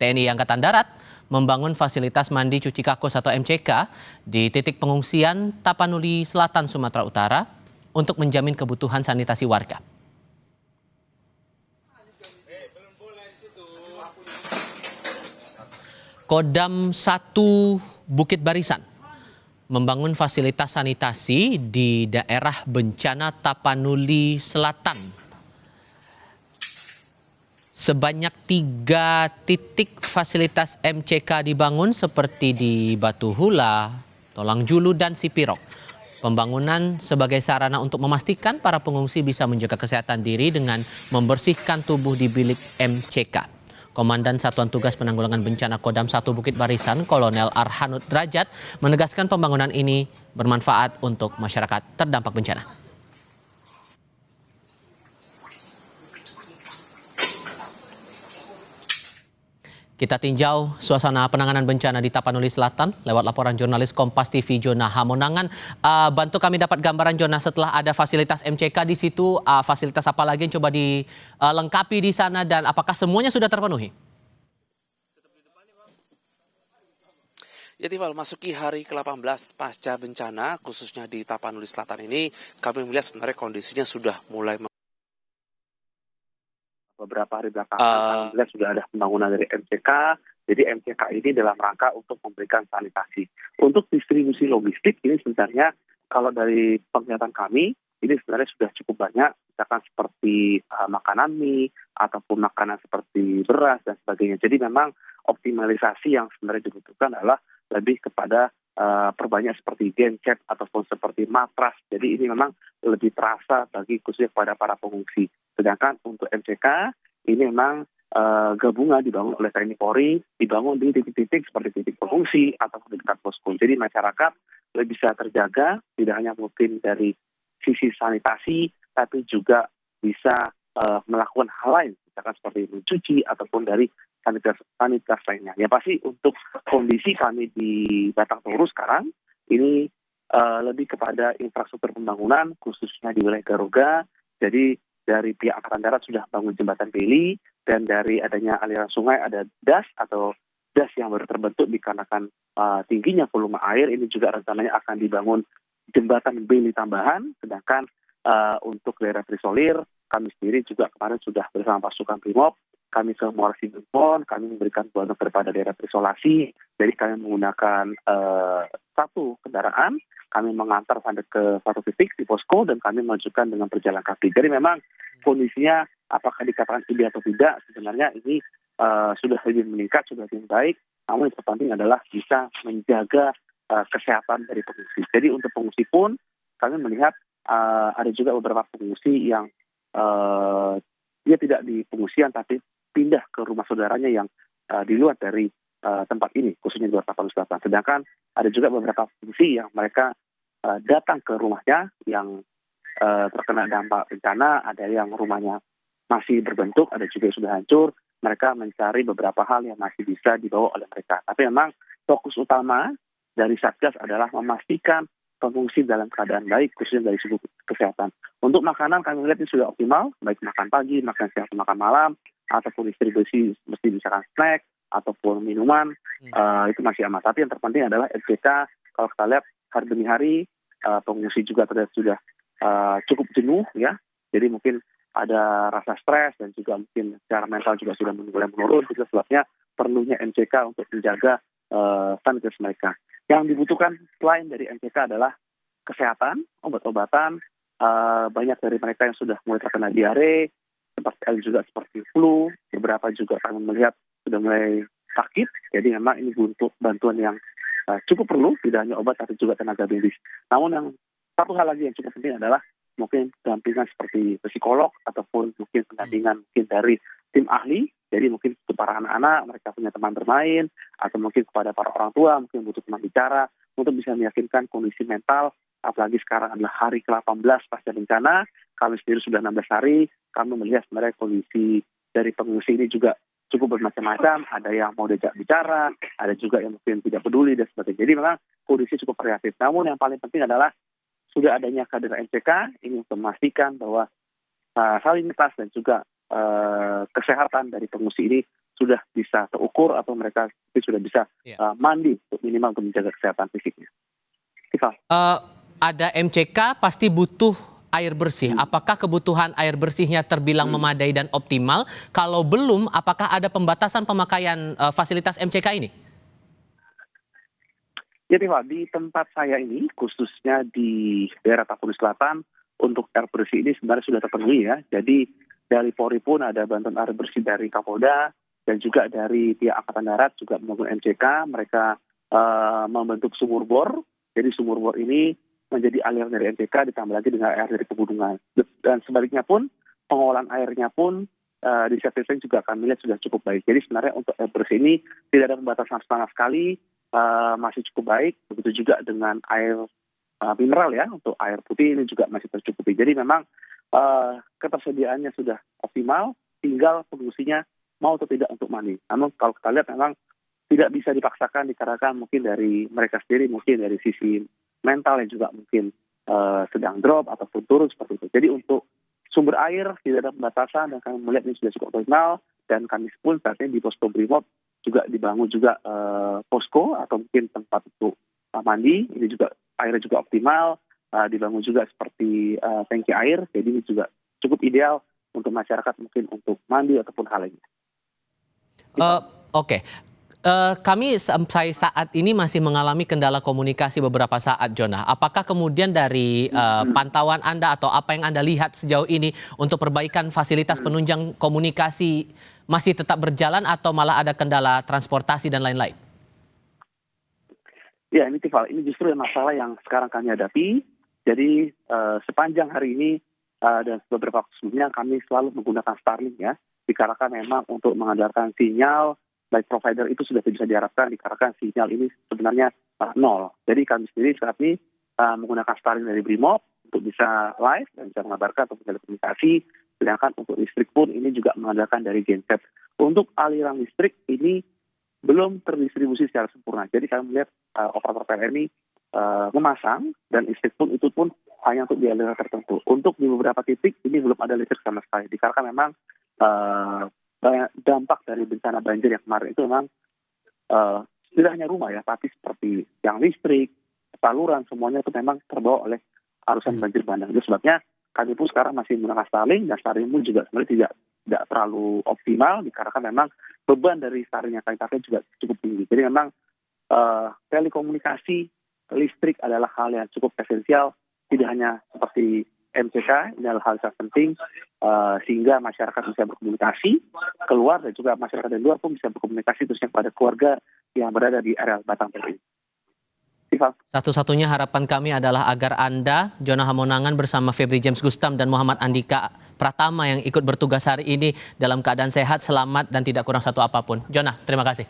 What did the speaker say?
TNI Angkatan Darat membangun fasilitas mandi cuci kakus atau MCK di titik pengungsian Tapanuli Selatan, Sumatera Utara untuk menjamin kebutuhan sanitasi warga. Kodam 1 Bukit Barisan membangun fasilitas sanitasi di daerah bencana Tapanuli Selatan. Sebanyak 3 titik fasilitas MCK dibangun seperti di Batu Hula, Tolang Julu, dan Sipirok. Pembangunan sebagai sarana untuk memastikan para pengungsi bisa menjaga kesehatan diri dengan membersihkan tubuh di bilik MCK. Komandan Satuan Tugas Penanggulangan Bencana Kodam 1 Bukit Barisan, Kolonel Arhanud Drajat, menegaskan pembangunan ini bermanfaat untuk masyarakat terdampak bencana. Kita tinjau suasana penanganan bencana di Tapanuli Selatan lewat laporan jurnalis Kompas TV Jona Hamonangan. Bantu kami dapat gambaran, Jona, setelah ada fasilitas MCK di situ, fasilitas apa lagi yang coba dilengkapi di sana dan apakah semuanya sudah terpenuhi? Ya, Tiffal, masuki hari ke-18 pasca bencana, khususnya di Tapanuli Selatan ini, kami melihat sebenarnya kondisinya sudah mulai beberapa hari belakangan kami sudah ada pembangunan dari MCK. Jadi MCK ini dalam rangka untuk memberikan sanitasi. Untuk distribusi logistik ini sebenarnya kalau dari penglihatan kami ini sebenarnya sudah cukup banyak, misalkan seperti makanan mie ataupun makanan seperti beras dan sebagainya. Jadi memang optimalisasi yang sebenarnya dibutuhkan adalah lebih kepada perbanyak seperti genset ataupun seperti matras. Jadi ini memang lebih terasa bagi khususnya kepada para pengungsi. Sedangkan untuk MCK ini memang gabungan dibangun oleh TNI Polri, dibangun di titik-titik seperti titik pengungsi atau di dekat posko. Jadi masyarakat lebih bisa terjaga, tidak hanya mungkin dari sisi sanitasi, tapi juga bisa melakukan hal lain, misalkan seperti mencuci ataupun dari sanitas lainnya. Ya pasti untuk kondisi kami di Batang Toru sekarang ini lebih kepada infrastruktur pembangunan khususnya di wilayah Garuga. Jadi dari pihak Angkatan Darat sudah bangun jembatan beli dan dari adanya aliran sungai ada das yang baru terbentuk dikarenakan tingginya volume air. Ini juga rencananya akan dibangun jembatan beli tambahan. Sedangkan untuk daerah Trisolir kami sendiri juga kemarin sudah bersama pasukan Brimob, kami ke Muara Sinumpon, kami memberikan bantuan kepada daerah terisolasi. Jadi kami menggunakan satu kendaraan, kami mengantar sampai ke satu titik di posko dan kami menunjukkan dengan berjalan kaki. Jadi memang kondisinya apakah dikatakan tinggi atau tidak, sebenarnya ini sudah lebih meningkat, sudah lebih baik. Namun yang terpenting adalah bisa menjaga kesehatan dari pengungsi. Jadi untuk pengungsi pun kami melihat ada juga beberapa pengungsi yang dia tidak di pengungsian tapi pindah ke rumah saudaranya yang di luar dari tempat ini, khususnya di luar Tapanuli Selatan. Sedangkan ada juga beberapa pengungsi yang mereka datang ke rumahnya yang terkena dampak bencana, ada yang rumahnya masih berbentuk, ada juga yang sudah hancur. Mereka mencari beberapa hal yang masih bisa dibawa oleh mereka. Tapi memang fokus utama dari Satgas adalah memastikan pengungsi dalam keadaan baik, khususnya dari segi kesehatan. Untuk makanan kami lihat ini sudah optimal, baik makan pagi, makan siang, makan malam, ataupun distribusi mesti misalkan snack ataupun minuman, itu masih aman. Tapi yang terpenting adalah MCK, kalau kita lihat hari demi hari pengungsi juga terlihat sudah cukup jenuh ya. Jadi mungkin ada rasa stres dan juga mungkin secara mental juga sudah mulai menurun. Itu sebabnya perlunya MCK untuk menjaga stabilitas mereka. Yang dibutuhkan selain dari MCK adalah kesehatan, obat-obatan. Banyak dari mereka yang sudah mulai terkena diare, juga seperti flu. Beberapa juga kami melihat sudah mulai sakit. Jadi memang ini butuh bantuan yang cukup perlu, tidak hanya obat tapi juga tenaga medis. Namun yang satu hal lagi yang cukup penting adalah mungkin pendampingan seperti psikolog ataupun mungkin pendampingan mungkin dari tim ahli. Jadi mungkin untuk para anak-anak mereka punya teman bermain atau mungkin kepada para orang tua mungkin butuh teman bicara untuk bisa meyakinkan kondisi mental. Apalagi sekarang adalah hari ke-18 pasca bencana, kami sendiri sudah 16 hari, kami melihat sebenarnya kondisi dari pengungsi ini juga cukup bermacam-macam, ada yang mau diajak bicara, ada juga yang mungkin tidak peduli dan sebagainya. Jadi memang kondisi cukup variatif. Namun yang paling penting adalah sudah adanya kader MCK ini untuk memastikan bahwa salinitas dan juga kesehatan dari pengungsi ini sudah bisa terukur atau mereka sudah bisa Ya. mandi untuk minimal untuk menjaga kesehatan fisiknya. Tifal. Ada MCK pasti butuh air bersih. Apakah kebutuhan air bersihnya terbilang memadai dan optimal? Kalau belum, apakah ada pembatasan pemakaian fasilitas MCK ini? Ya Tifal, di tempat saya ini khususnya di daerah Tapanuli Selatan untuk air bersih ini sebenarnya sudah terpenuhi ya. Jadi dari Polri pun ada bantuan air bersih dari Kapolda dan juga dari pihak Angkatan Darat juga membangun MCK. Mereka membentuk sumur bor. Jadi sumur bor ini menjadi aliran dari MCK ditambah lagi dengan air dari pegunungan. Dan sebaliknya pun pengolahan airnya pun di setting juga kami lihat sudah cukup baik. Jadi sebenarnya untuk air bersih ini tidak ada pembatasan sama sekali, masih cukup baik. Begitu juga dengan air mineral ya, untuk air putih ini juga masih tercukupi. Jadi memang ketersediaannya sudah optimal, tinggal pengungsinya mau atau tidak untuk mandi. Namun kalau kita lihat memang tidak bisa dipaksakan dikarenakan mungkin dari mereka sendiri, mungkin dari sisi mental yang juga mungkin sedang drop ataupun turun seperti itu. Jadi untuk sumber air tidak ada pembatasan dan kami melihat ini sudah cukup optimal, dan kami pun saat ini di posko Brimob juga dibangun juga posko atau mungkin tempat untuk mandi. Ini juga airnya juga optimal, dibangun juga seperti tangki air, jadi ini juga cukup ideal untuk masyarakat mungkin untuk mandi ataupun hal lainnya. Oke. Kami sampai saat ini masih mengalami kendala komunikasi beberapa saat, Jonah. Apakah kemudian dari pantauan Anda atau apa yang Anda lihat sejauh ini untuk perbaikan fasilitas penunjang komunikasi masih tetap berjalan atau malah ada kendala transportasi dan lain-lain? Ya, ini Tifal, ini justru masalah yang sekarang kami hadapi. Jadi sepanjang hari ini dan beberapa waktu sebelumnya kami selalu menggunakan Starlink ya, dikarenakan memang untuk mengandalkan sinyal baik provider itu sudah bisa diharapkan dikarenakan sinyal ini sebenarnya nol. Jadi kami sendiri saat ini menggunakan Starlink dari Brimob untuk bisa live dan bisa mengabarkan atau telekomunikasi. Sedangkan untuk listrik pun ini juga mengandalkan dari genset. Untuk aliran listrik ini belum terdistribusi secara sempurna. Jadi kami melihat operator PLN ini memasang dan listrik pun itu pun hanya untuk di aliran tertentu. Untuk di beberapa titik ini belum ada listrik sama sekali. Dikarenakan memang dampak dari bencana banjir yang kemarin itu memang tidak hanya rumah ya, tapi seperti yang listrik, saluran, semuanya itu memang terbawa oleh arusan banjir bandang. Itu sebabnya kami pun sekarang masih menggunakan Starlink, dan Starlink pun juga sebenarnya tidak terlalu optimal dikarenakan memang beban dari Starlink yang kami pakai juga cukup tinggi. Jadi memang telekomunikasi, listrik adalah hal yang cukup esensial, tidak hanya seperti MCK, ini adalah hal yang penting sehingga masyarakat bisa berkomunikasi keluar dan juga masyarakat dari luar pun bisa berkomunikasi terusnya kepada keluarga yang berada di area Batang Toru. Satu-satunya harapan kami adalah agar Anda, Jonah Hamonangan bersama Febri James Gustam dan Muhammad Andika Pratama yang ikut bertugas hari ini dalam keadaan sehat, selamat dan tidak kurang satu apapun. Jonah, terima kasih.